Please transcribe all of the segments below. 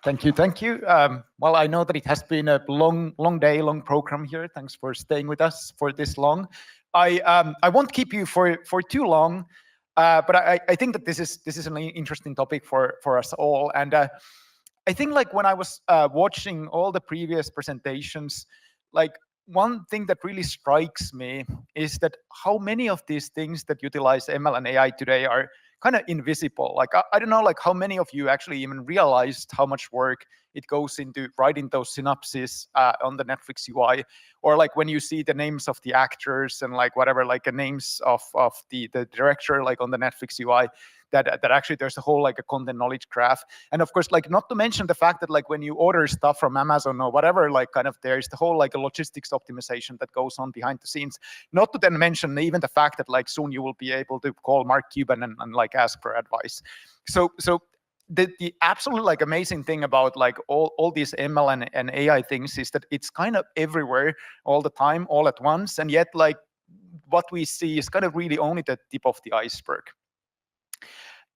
Thank you, thank you. Well, I know that it has been a long day, long program here. Thanks for staying with us for this long. I won't keep you for too long, but I think that this is an interesting topic for us all. And I think like when I was watching all the previous presentations, like one thing that really strikes me is that how many of these things that utilize ML and AI today are kind of invisible. Like I don't know, like how many of you actually even realized how much work it goes into writing those synopses on the Netflix UI, or like when you see the names of the actors and like whatever, like the names of the director, like on the Netflix UI. That actually there's a whole like a content knowledge graph, and of course like not to mention the fact that like when you order stuff from Amazon or whatever, like kind of there's the whole like a logistics optimization that goes on behind the scenes. Not to then mention even the fact that like soon you will be able to call Mark Cuban and like ask for advice. So the absolute like amazing thing about like all these ML and AI things is that it's kind of everywhere all the time, all at once, and yet like what we see is kind of really only the tip of the iceberg.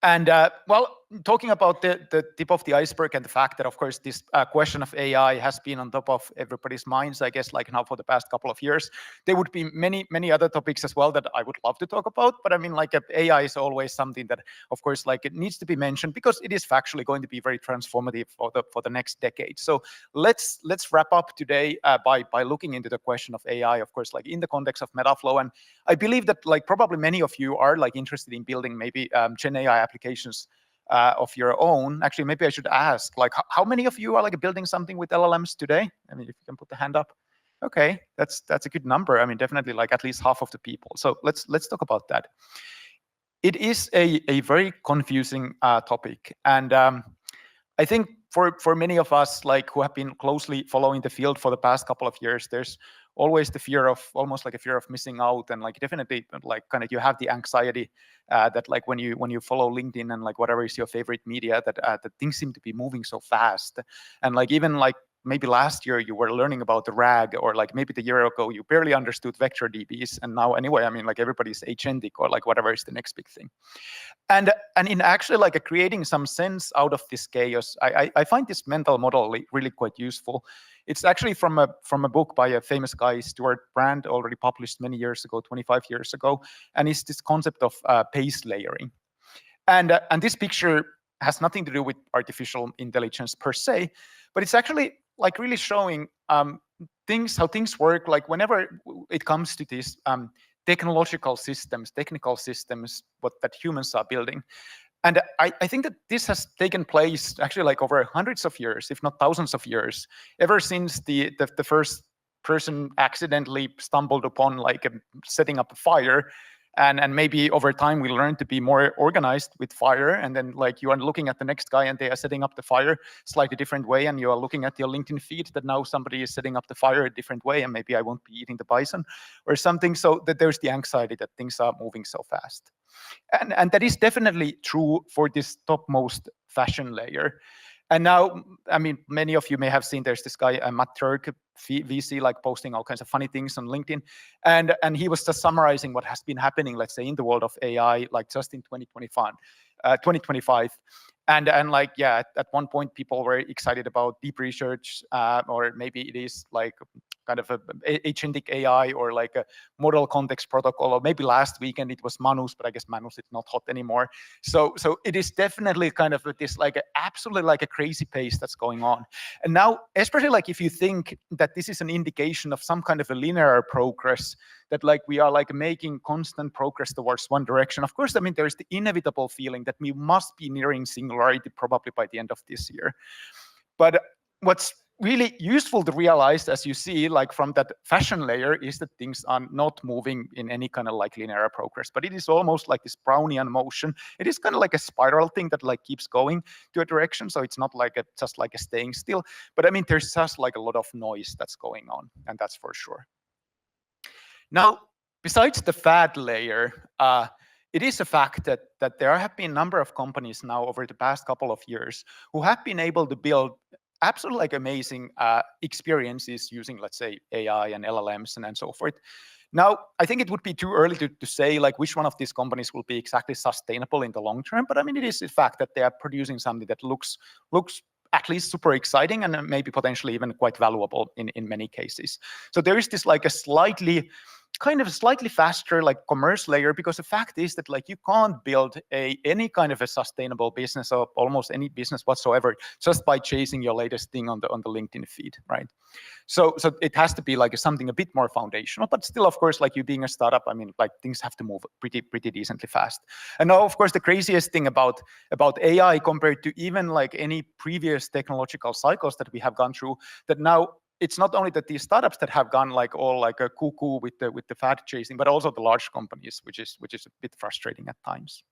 And well, talking about the tip of the iceberg and the fact that, of course, this question of AI has been on top of everybody's minds, I guess, like now for the past couple of years, there would be many other topics as well that I would love to talk about. But I mean, like AI is always something that, of course, like it needs to be mentioned because it is factually going to be very transformative for the next decade. So let's wrap up today by looking into the question of AI, of course, like in the context of Metaflow. And I believe that like probably many of you are like interested in building maybe Gen AI applications of your own. Actually, maybe I should ask, like, how many of you are like building something with LLMs today? I mean, if you can put the hand up. Okay, that's a good number. I mean, definitely like at least half of the people. So let's talk about that. It is a very confusing topic, and I think for many of us, like who have been closely following the field for the past couple of years, there's always the fear of almost like a fear of missing out, and like definitely like kind of you have the anxiety that like when you follow LinkedIn and like whatever is your favorite media, that things seem to be moving so fast, and like even like maybe last year you were learning about the RAG, or like maybe the year ago you barely understood vector DBs, and now anyway, I mean like everybody's agentic or like whatever is the next big thing. And in actually like creating some sense out of this chaos, I find this mental model really quite useful. It's actually from a book by a famous guy, Stuart Brand, already published many years ago, 25 years ago, and it's this concept of pace layering. And this picture has nothing to do with artificial intelligence per se, but it's actually like really showing how things work. Like whenever it comes to these technical systems, that humans are building. And I think that this has taken place actually like over hundreds of years, if not thousands of years, ever since the first person accidentally stumbled upon like setting up a fire. And maybe over time we learn to be more organized with fire, and then like you are looking at the next guy and they are setting up the fire slightly different way, and you are looking at your LinkedIn feed that now somebody is setting up the fire a different way, and maybe I won't be eating the bison or something. So that there's the anxiety that things are moving so fast, and that is definitely true for this topmost fashion layer. And now, I mean, many of you may have seen there's this guy, Matt Turk, VC, like posting all kinds of funny things on LinkedIn. And he was just summarizing what has been happening, let's say, in the world of AI, like just in 2025. And like, yeah, at one point, people were excited about deep research, or maybe it is like kind of a agentic AI or like a model context protocol, or maybe last weekend it was Manus, but I guess Manus is not hot anymore. So it is definitely kind of this like absolutely like a crazy pace that's going on. And now, especially like if you think that this is an indication of some kind of a linear progress, that like we are like making constant progress towards one direction. Of course, I mean, there's the inevitable feeling that we must be nearing singularity probably by the end of this year. But what's really useful to realize, as you see, like from that fashion layer, is that things are not moving in any kind of like linear progress, but it is almost like this Brownian motion. It is kind of like a spiral thing that like keeps going to a direction. So it's not like just like a staying still, but I mean, there's just like a lot of noise that's going on, and that's for sure. Now, besides the fad layer, it is a fact that there have been a number of companies now over the past couple of years who have been able to build absolutely like amazing experiences using, let's say, AI and LLMs and so forth. Now, I think it would be too early to say like which one of these companies will be exactly sustainable in the long term, but I mean, it is a fact that they are producing something that looks at least super exciting and maybe potentially even quite valuable in many cases. So there is this like a slightly faster like commerce layer, because the fact is that like you can't build any kind of a sustainable business or almost any business whatsoever just by chasing your latest thing on the LinkedIn feed, right? So it has to be like something a bit more foundational, but still, of course, like you being a startup, I mean, like things have to move pretty decently fast. And now, of course, the craziest thing about AI compared to even like any previous technological cycles that we have gone through, that now it's not only that these startups that have gone like all like a cuckoo with the fad chasing, but also the large companies, which is a bit frustrating at times.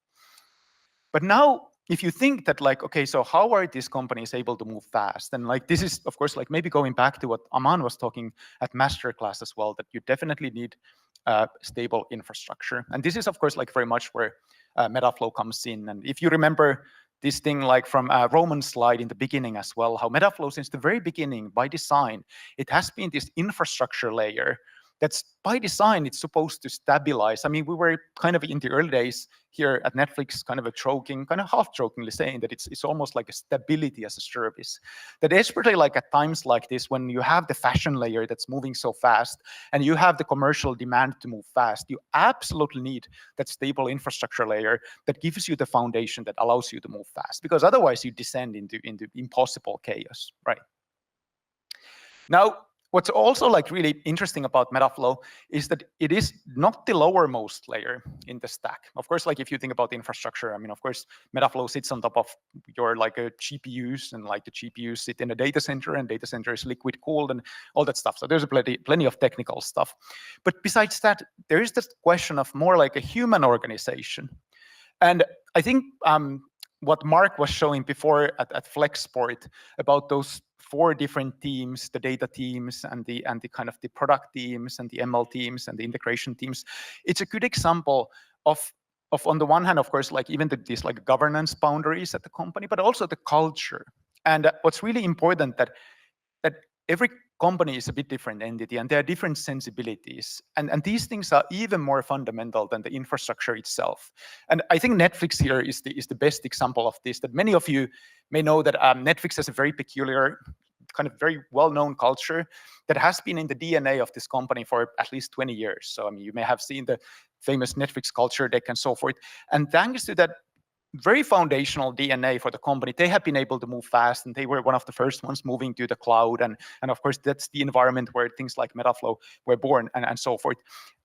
But now, if you think that like, okay, so how are these companies able to move fast? And like this is, of course, like maybe going back to what Aman was talking at masterclass as well, that you definitely need stable infrastructure. And this is, of course, like very much where Metaflow comes in. And if you remember this thing like from a Roman slide in the beginning as well, how Metaflow since the very beginning, by design, it has been this infrastructure layer that's by design, it's supposed to stabilize. I mean, we were kind of in the early days here at Netflix, kind of half jokingly saying that it's almost like a stability as a service. That especially like at times like this, when you have the fashion layer that's moving so fast and you have the commercial demand to move fast, you absolutely need that stable infrastructure layer that gives you the foundation that allows you to move fast, because otherwise you descend into impossible chaos, right? Now, what's also like really interesting about Metaflow is that it is not the lowermost layer in the stack. Of course, like if you think about the infrastructure, I mean, of course, Metaflow sits on top of your like GPUs, and like the GPUs sit in a data center, and data center is liquid cooled and all that stuff. So there's plenty of technical stuff. But besides that, there is this question of more like a human organization. And I think what Mark was showing before at Flexport about those 4 different teams, the data teams and the kind of the product teams and the ML teams and the integration teams, it's a good example of on the one hand, of course, like even these like governance boundaries at the company, but also the culture. And what's really important that every company is a bit different entity and there are different sensibilities. And these things are even more fundamental than the infrastructure itself. And I think Netflix here is the best example of this, that many of you may know that Netflix has a very peculiar, kind of very well-known culture that has been in the DNA of this company for at least 20 years. So I mean, you may have seen the famous Netflix culture deck and so forth. And thanks to that very foundational DNA for the company, they have been able to move fast, and they were one of the first ones moving to the cloud. And of course, that's the environment where things like Metaflow were born and so forth.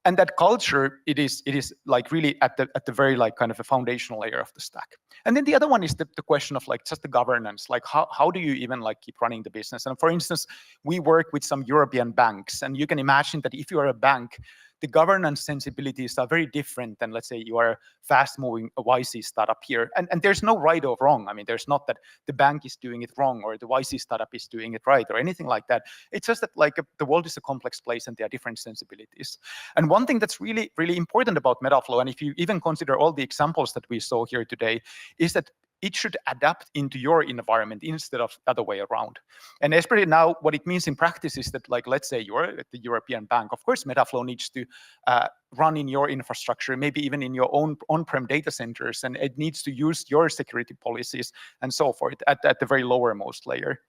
And that culture, it is like really at the very like kind of a foundational layer of the stack. And then the other one is the question of like just the governance, like how do you even like keep running the business? And for instance, we work with some European banks, and you can imagine that if you are a bank, the governance sensibilities are very different than, let's say, you are a fast-moving YC startup here. And there's no right or wrong. I mean, there's not that the bank is doing it wrong or the YC startup is doing it right or anything like that. It's just that like the world is a complex place and there are different sensibilities. And one thing that's really, really important about Metaflow, and if you even consider all the examples that we saw here today, is that it should adapt into your environment instead of the other way around. And especially now, what it means in practice is that, like, let's say you're at the European bank. Of course, Metaflow needs to run in your infrastructure, maybe even in your own on-prem data centers, and it needs to use your security policies and so forth at the very lowermost layer.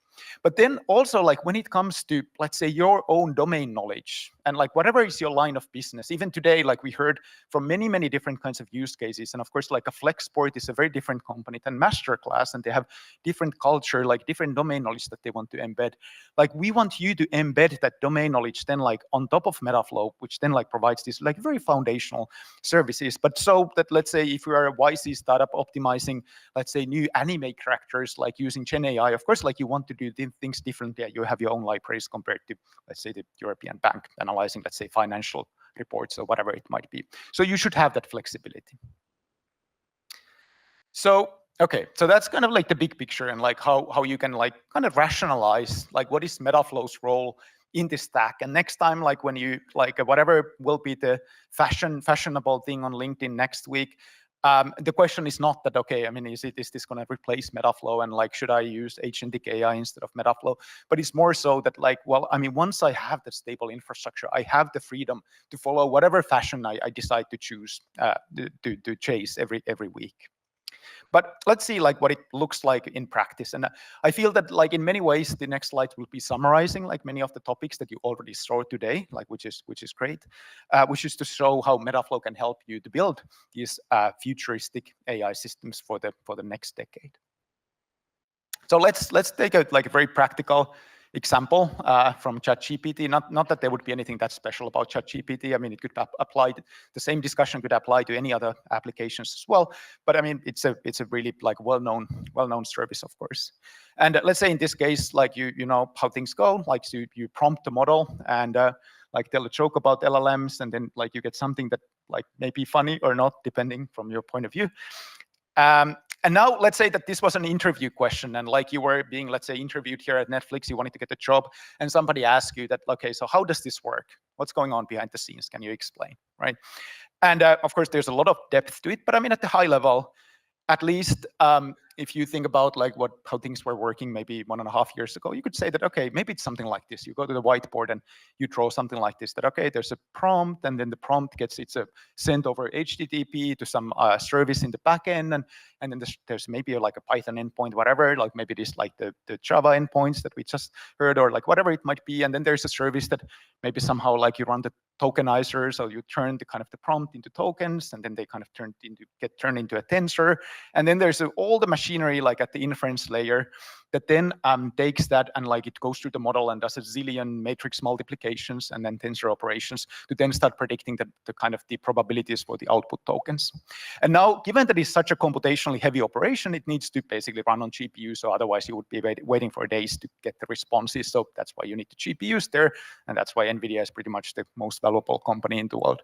But then also, like when it comes to, let's say, your own domain knowledge and like whatever is your line of business, even today, like we heard from many different kinds of use cases. And of course, like a Flexport is a very different company than Masterclass, and they have different culture, like different domain knowledge that they want to embed. Like we want you to embed that domain knowledge then like on top of Metaflow, which then like provides these like very foundational services. But so that, let's say, if you are a YC startup optimizing, let's say, new anime characters, like using Gen AI, of course, like you want to do things differently. You have your own libraries compared to, let's say, the European bank analyzing, let's say, financial reports or whatever it might be. So you should have that flexibility. So, okay, so that's kind of like the big picture and like how you can like kind of rationalize like what is Metaflow's role in the stack. And next time, like when you like whatever will be the fashionable thing on LinkedIn next week, the question is not that, okay, I mean, is this going to replace Metaflow, and like should I use agentic AI instead of Metaflow? But it's more so that like, well, I mean, once I have the stable infrastructure, I have the freedom to follow whatever fashion I decide to choose to chase every week. But let's see like what it looks like in practice. And I feel that like in many ways, the next slide will be summarizing like many of the topics that you already saw today, like which is great, which is to show how Metaflow can help you to build these futuristic AI systems for the next decade. So let's take a like a very practical example from ChatGPT. Not that there would be anything that special about ChatGPT. I mean, it could apply. The same discussion could apply to any other applications as well. But I mean, it's a really like well-known service, of course. And let's say in this case, like you know how things go. Like you prompt the model and like tell a joke about LLMs, and then like you get something that like may be funny or not, depending from your point of view. And now let's say that this was an interview question, and like you were being, let's say, interviewed here at Netflix, you wanted to get a job, and somebody asked you that, okay, so how does this work? What's going on behind the scenes? Can you explain, right? And of course, there's a lot of depth to it, but I mean, at the high level, at least if you think about like how things were working maybe 1.5 years ago, you could say that, okay, maybe it's something like this. You go to the whiteboard and you draw something like this, that, okay, there's a prompt, and then the prompt gets sent over HTTP to some service in the backend, and then there's maybe like a Python endpoint, whatever, like maybe it is like the Java endpoints that we just heard, or like whatever it might be. And then there's a service that maybe somehow like you run the tokenizer, so you turn the kind of the prompt into tokens, and then they kind of get turned into a tensor. And then there's all the machinery like at the inference layer that then takes that and like it goes through the model and does a zillion matrix multiplications and then tensor operations to then start predicting the kind of the probabilities for the output tokens. And now, given that it's such a computationally heavy operation, it needs to basically run on GPU, so otherwise you would be waiting for days to get the responses. So that's why you need the GPUs there, and that's why NVIDIA is pretty much the most valuable company in the world.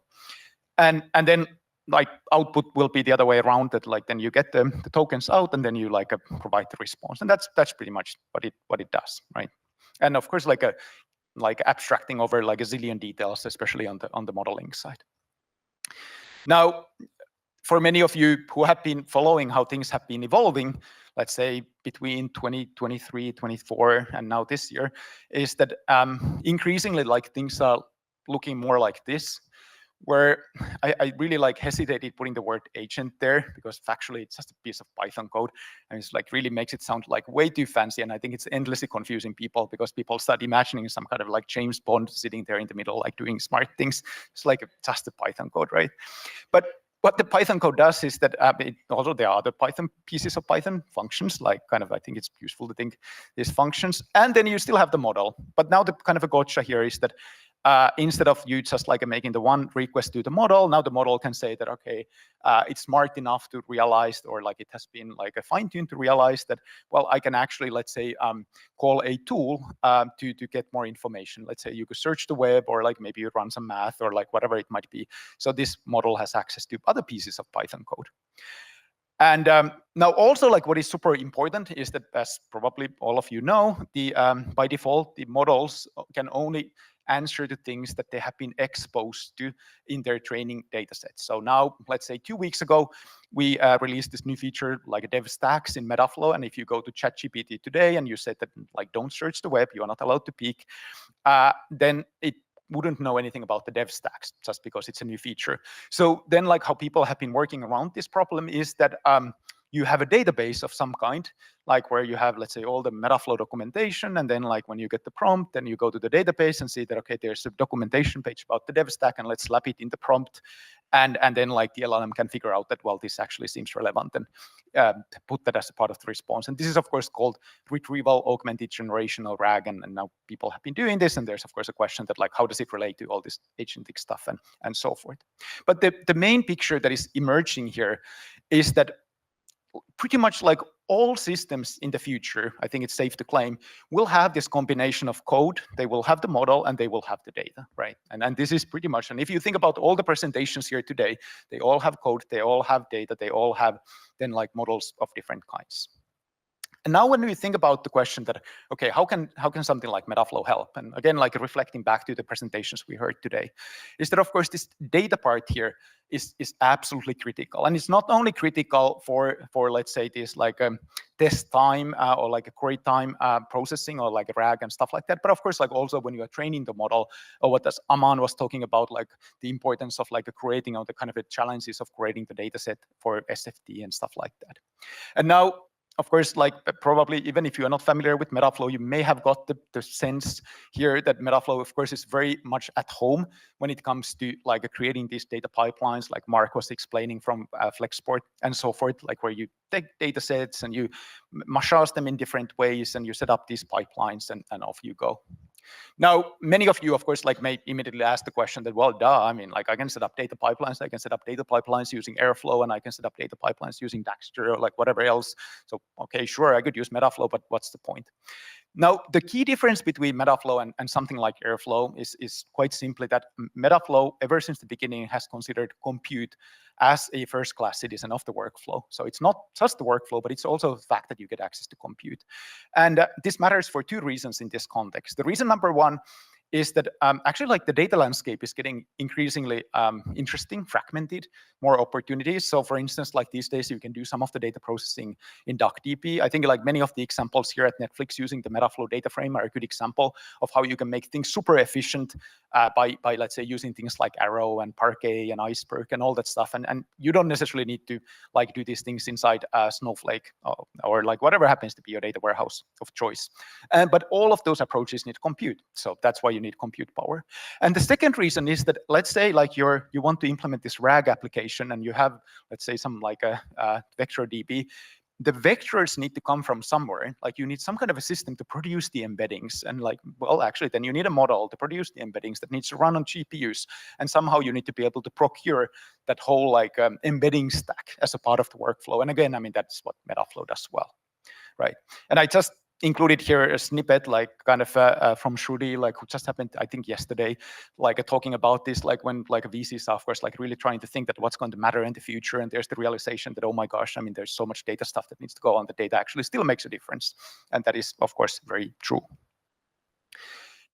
And then like output will be the other way around, that like then you get the tokens out and then you like provide the response, and that's pretty much what it does, right? And of course, like abstracting over like a zillion details, especially on the modeling side. Now, for many of you who have been following how things have been evolving, let's say between 2023, 24, and now this year, is that increasingly like things are looking more like this, where I really like hesitated putting the word agent there, because factually it's just a piece of Python code, and it's like really makes it sound like way too fancy, and I think it's endlessly confusing people, because people start imagining some kind of like James Bond sitting there in the middle, like doing smart things. It's like just a Python code, right? But what the Python code does is that also there are other Python pieces of Python functions, like kind of, I think it's useful to think these functions, and then you still have the model. But now the kind of a gotcha here is that instead of you just like making the one request to the model, now the model can say that, okay, it's smart enough to realize, or like it has been like a fine-tuned to realize that, well, I can actually, let's say, call a tool to get more information. Let's say you could search the web, or like maybe you run some math, or like whatever it might be. So this model has access to other pieces of Python code. And now also, like what is super important is that, as probably all of you know, by default, the models can only answer to things that they have been exposed to in their training data sets. So now, let's say 2 weeks ago, we released this new feature like a dev stacks in Metaflow. And if you go to ChatGPT today and you said that like don't search the web, you are not allowed to peek, then it wouldn't know anything about the dev stacks just because it's a new feature. So then like how people have been working around this problem is that you have a database of some kind, like where you have, let's say, all the Metaflow documentation, and then like when you get the prompt, then you go to the database and see that, okay, there's a documentation page about the dev stack, and let's slap it in the prompt, and then like the LLM can figure out that, well, this actually seems relevant, and put that as a part of the response. And this is of course called retrieval augmented generation, or RAG, and now people have been doing this, and there's of course a question that like how does it relate to all this agentic stuff and so forth. But the main picture that is emerging here is that pretty much like all systems in the future, I think it's safe to claim, will have this combination of code. They will have the model and they will have the data, right? And this is pretty much, and if you think about all the presentations here today, they all have code, they all have data, they all have then like models of different kinds. And now when we think about the question that, okay, how can something like Metaflow help? And again, like reflecting back to the presentations we heard today, is that of course this data part here is absolutely critical. And it's not only critical for let's say this like test time or like a query time processing or like a RAG and stuff like that, but of course like also when you are training the model, or what as Aman was talking about, like the importance of like creating or the kind of the challenges of creating the data set for SFT and stuff like that. And now, of course, like probably even if you are not familiar with Metaflow, you may have got the sense here that Metaflow, of course, is very much at home when it comes to like creating these data pipelines, like Mark was explaining from Flexport and so forth, like where you take data sets and you massage them in different ways and you set up these pipelines and off you go. Now, many of you, of course, like may immediately ask the question that, well, duh, I mean, like I can set up data pipelines, I can set up data pipelines using Airflow, and I can set up data pipelines using Daxter or like whatever else. So, okay, sure, I could use Metaflow, but what's the point? Now, the key difference between Metaflow and something like Airflow is quite simply that Metaflow, ever since the beginning, has considered compute as a first-class citizen of the workflow. So it's not just the workflow, but it's also the fact that you get access to compute. And this matters for two reasons in this context. The reason number one is that actually like the data landscape is getting increasingly interesting, fragmented, more opportunities. So for instance, like these days, you can do some of the data processing in DuckDB. I think like many of the examples here at Netflix using the Metaflow data frame are a good example of how you can make things super efficient by let's say using things like Arrow and Parquet and Iceberg and all that stuff. And you don't necessarily need to like do these things inside Snowflake or like whatever happens to be your data warehouse of choice. But all of those approaches need compute. So that's why you need compute power. And the second reason is that let's say like you want to implement this RAG application and you have, let's say, some like a vector DB. The vectors need to come from somewhere. Like you need some kind of a system to produce the embeddings. And like, well, actually, then you need a model to produce the embeddings that needs to run on GPUs. And somehow you need to be able to procure that whole like embedding stack as a part of the workflow. And again, I mean, that's what Metaflow does well, right? And I just included here a snippet, like kind of from Shruti, like who just happened, I think yesterday, like talking about this, like when like a VC staff, of course, like really trying to think that what's going to matter in the future. And there's the realization that, oh my gosh, I mean, there's so much data stuff that needs to go on. The data actually still makes a difference. And that is, of course, very true.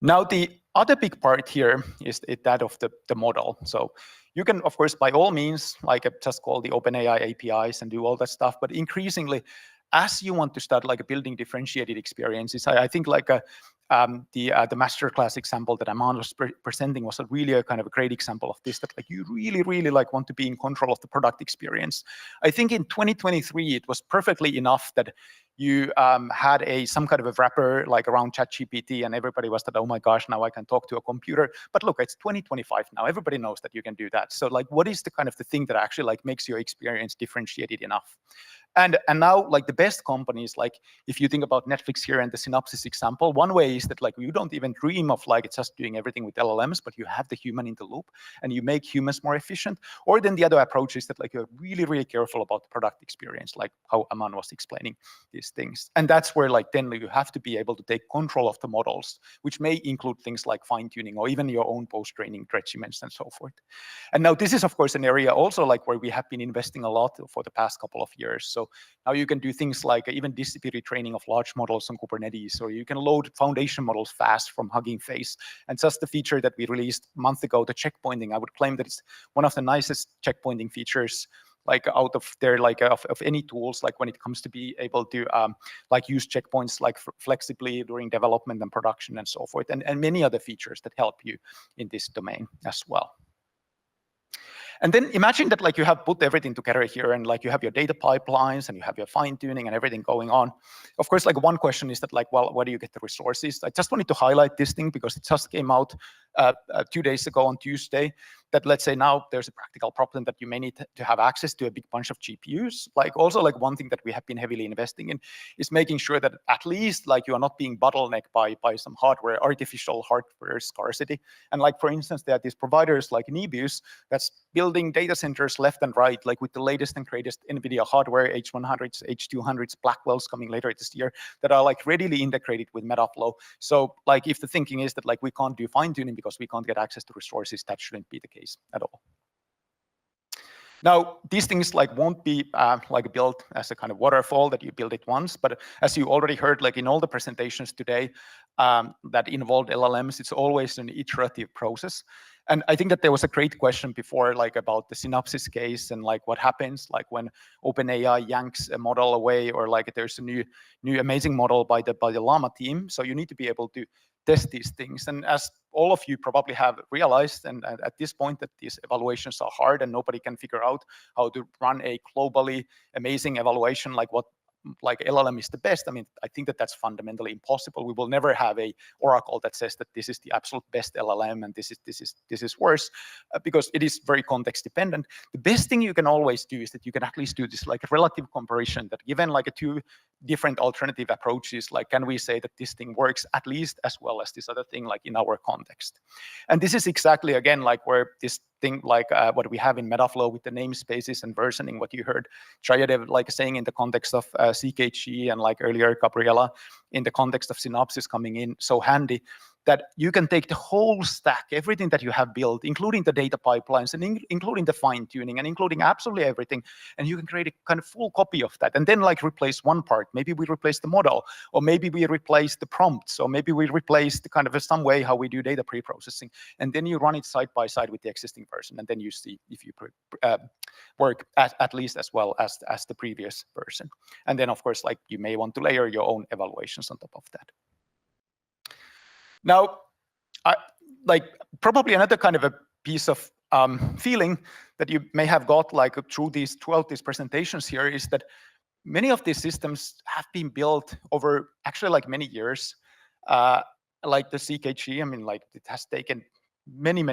Now, the other big part here is that of the model. So you can, of course, by all means, like just call the OpenAI APIs and do all that stuff. But increasingly, as you want to start like building differentiated experiences, I think like the masterclass example that Aman was presenting was really a kind of a great example of this, that like you really like want to be in control of the product experience. I think in 2023, it was perfectly enough that you had some kind of a wrapper like around ChatGPT, and everybody was that, oh my gosh, now I can talk to a computer. But look, it's 2025 now. Everybody knows that you can do that. So like, what is the kind of the thing that actually like makes your experience differentiated enough? And now, like the best companies, like if you think about Netflix here and the Synopsys example, one way is that like you don't even dream of like it's just doing everything with LLMs, but you have the human in the loop and you make humans more efficient. Or then the other approach is that like you're really careful about the product experience, like how Aman was explaining these things. And that's where like then you have to be able to take control of the models, which may include things like fine tuning or even your own post-training regimens and so forth. And now this is of course an area also like where we have been investing a lot for the past couple of years. So now you can do things like even distributed training of large models on Kubernetes, or you can load foundation models fast from Hugging Face. And just the feature that we released a month ago, the checkpointing, I would claim that it's one of the nicest checkpointing features like out of there, like of any tools, like when it comes to be able to like use checkpoints like flexibly during development and production and so forth, and many other features that help you in this domain as well. And then imagine that like you have put everything together here and like you have your data pipelines and you have your fine tuning and everything going on. Of course, like one question is that like, well, where do you get the resources? I just wanted to highlight this thing because it just came out 2 days ago on Tuesday, that let's say now there's a practical problem that you may need to have access to a big bunch of GPUs. Like also like one thing that we have been heavily investing in is making sure that at least like you are not being bottlenecked by some artificial hardware scarcity. And like, for instance, there are these providers like Nebius that's building data centers left and right, like with the latest and greatest NVIDIA hardware, H100s, H200s, Blackwells coming later this year, that are like readily integrated with Metaflow. So like if the thinking is that like we can't do fine tuning because we can't get access to resources, that shouldn't be the case at all. Now, these things like won't be like built as a kind of waterfall that you build it once, but as you already heard, like in all the presentations today that involved LLMs, it's always an iterative process. And I think that there was a great question before, like about the synopsis case and like what happens, like when OpenAI yanks a model away, or like there's a new amazing model by the Llama team. So you need to be able to test these things. And as all of you probably have realized, and at this point, that these evaluations are hard and nobody can figure out how to run a globally amazing evaluation like what like LLM is the best. I mean, I think that that's fundamentally impossible. We will never have a oracle that says that this is the absolute best LLM and this is worse, because it is very context dependent. The best thing you can always do is that you can at least do this like a relative comparison, that given like a two different alternative approaches, like can we say that this thing works at least as well as this other thing, like in our context. And this is exactly, again, like where this thing like what we have in Metaflow with the namespaces and versioning, what you heard Triadev like saying in the context of CKG, and like earlier Gabriela in the context of Synopsys coming in so handy, that you can take the whole stack, everything that you have built, including the data pipelines and including the fine tuning and including absolutely everything, and you can create a kind of full copy of that, and then like replace one part. Maybe we replace the model, or maybe we replace the prompts, or maybe we replace the kind of some way how we do data pre-processing, and then you run it side by side with the existing version, and then you see if you work at least as well as the previous version. And then of course, like you may want to layer your own evaluations on top of that. Now, like probably another kind of a piece of feeling that you may have got like throughout these presentations here is that many of these systems have been built over actually like many years. Like the CKG, I mean, like it has taken many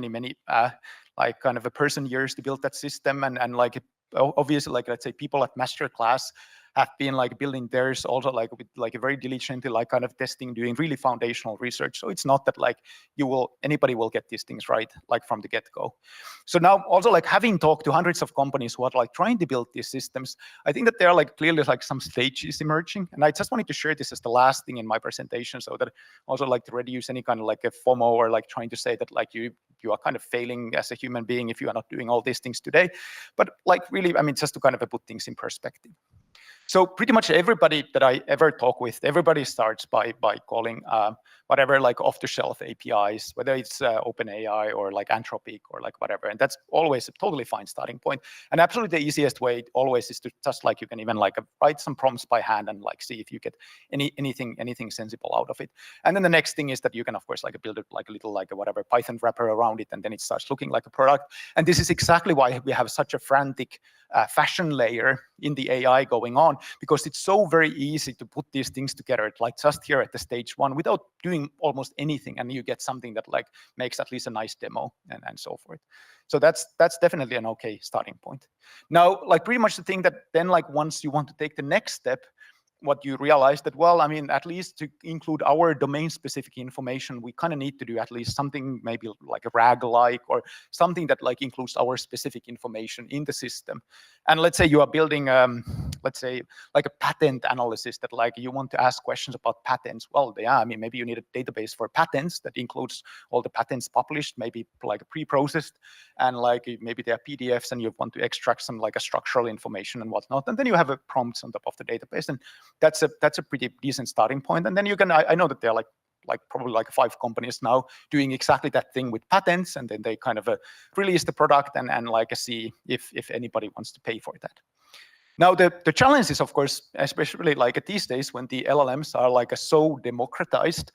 like kind of a person years to build that system, and like obviously, like let's say people at master class have been like building theirs also like with like a very diligently like kind of testing, doing really foundational research. So it's not that like anybody will get these things right like from the get-go. So now also like having talked to hundreds of companies who are like trying to build these systems, I think that there are like clearly like some stages emerging. And I just wanted to share this as the last thing in my presentation, so that also like to reduce any kind of like a FOMO or like trying to say that like you are kind of failing as a human being if you are not doing all these things today. But like really, I mean, just to kind of put things in perspective. So pretty much everybody that I ever talk with, everybody starts by calling whatever like off-the-shelf APIs, whether it's OpenAI or like Anthropic or like whatever, and that's always a totally fine starting point. And absolutely the easiest way always is to just like you can even like write some prompts by hand and like see if you get anything sensible out of it. And then the next thing is that you can of course like build it like a little like a whatever Python wrapper around it, and then it starts looking like a product. And this is exactly why we have such a frantic fashion layer in the AI going on, because it's so very easy to put these things together, like just here at the stage one without doing almost anything, and you get something that like makes at least a nice demo and so forth. So that's definitely an okay starting point. Now, like pretty much the thing that then like once you want to take the next step, what you realize that, well, I mean, at least to include our domain-specific information, we kind of need to do at least something maybe like a RAG-like, or something that like includes our specific information in the system. And let's say you are building, let's say like a patent analysis that like you want to ask questions about patents. Well, yeah, I mean, maybe you need a database for patents that includes all the patents published, maybe like pre-processed, and like maybe they are PDFs, and you want to extract some like a structural information and whatnot. And then you have a prompts on top of the database, and that's a pretty decent starting point. And then you can, I know that they're like probably like 5 companies now doing exactly that thing with patents, and then they kind of release the product and like see if anybody wants to pay for that. Now the challenge is, of course, especially like these days when the LLMs are like so democratized,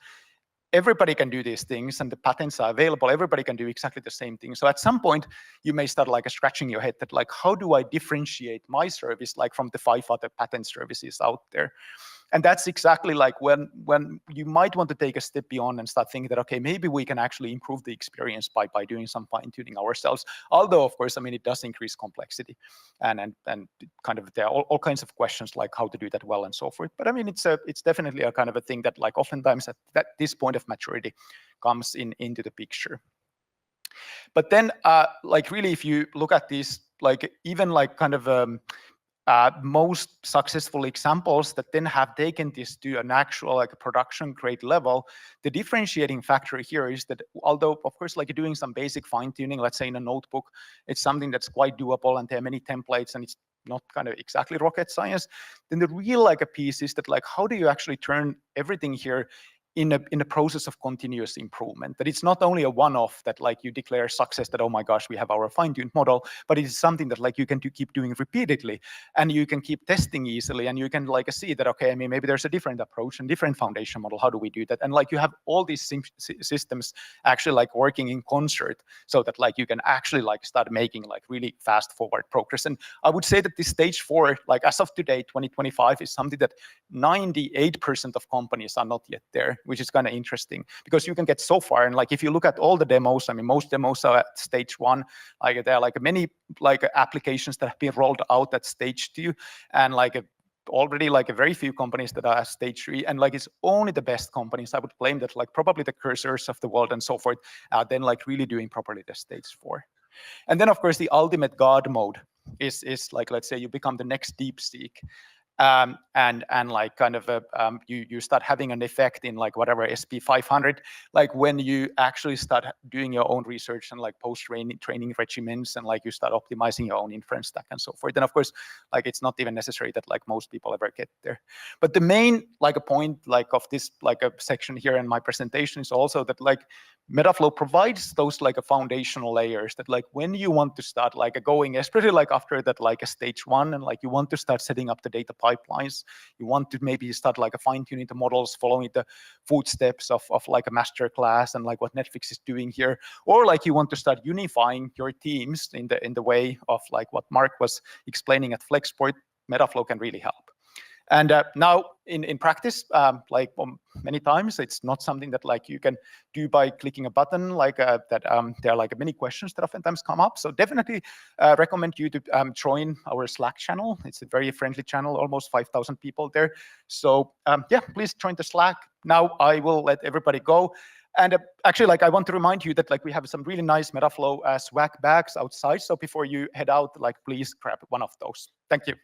everybody can do these things and the patents are available, everybody can do exactly the same thing. So at some point you may start like scratching your head that like, how do I differentiate my service like from the 5 other patent services out there? And that's exactly like when you might want to take a step beyond and start thinking that, okay, maybe we can actually improve the experience by doing some fine tuning ourselves. Although, of course, I mean, it does increase complexity, and kind of there are all kinds of questions like how to do that well and so forth. But I mean, it's definitely a kind of a thing that like oftentimes at this point of maturity comes into the picture. But then like really, if you look at these, like even like kind of most successful examples that then have taken this to an actual like a production grade level, the differentiating factor here is that although of course like doing some basic fine tuning, let's say in a notebook, it's something that's quite doable and there are many templates and it's not kind of exactly rocket science, then the real like a piece is that like how do you actually turn everything here in a process of continuous improvement, that it's not only a one-off that like you declare success that, oh my gosh, we have our fine-tuned model, but it's something that like you can keep doing repeatedly and you can keep testing easily and you can like see that, okay, I mean, maybe there's a different approach and different foundation model. How do we do that? And like you have all these systems actually like working in concert so that like you can actually like start making like really fast forward progress. And I would say that this stage 4, like as of today, 2025, is something that 98% of companies are not yet there, which is kind of interesting because you can get so far. And like if you look at all the demos, I mean, most demos are at stage 1. Like there are like many like applications that have been rolled out at stage 2, and like already like a very few companies that are at stage 3, and like it's only the best companies, I would claim, that like probably the cursors of the world and so forth are then like really doing properly the stage 4. And then of course the ultimate God mode is like, let's say you become the next DeepSeek. And like kind of you start having an effect in like whatever SP 500, like when you actually start doing your own research and like post-training regimens and like you start optimizing your own inference stack and so forth. Then of course, like it's not even necessary that like most people ever get there. But the main like a point like of this like a section here in my presentation is also that like Metaflow provides those like a foundational layers that like when you want to start like going, especially like after that like a stage 1 and like you want to start setting up the data pipelines, you want to maybe start like a fine-tuning the models, following the footsteps of like a master class and like what Netflix is doing here, or like you want to start unifying your teams in the way of like what Mark was explaining at Flexport, Metaflow can really help. And now in practice, like many times, it's not something that like you can do by clicking a button like that. There are like many questions that oftentimes come up. So definitely recommend you to join our Slack channel. It's a very friendly channel, almost 5,000 people there. So yeah, please join the Slack. Now I will let everybody go. And actually, like I want to remind you that like we have some really nice Metaflow swag bags outside. So before you head out, like please grab one of those. Thank you.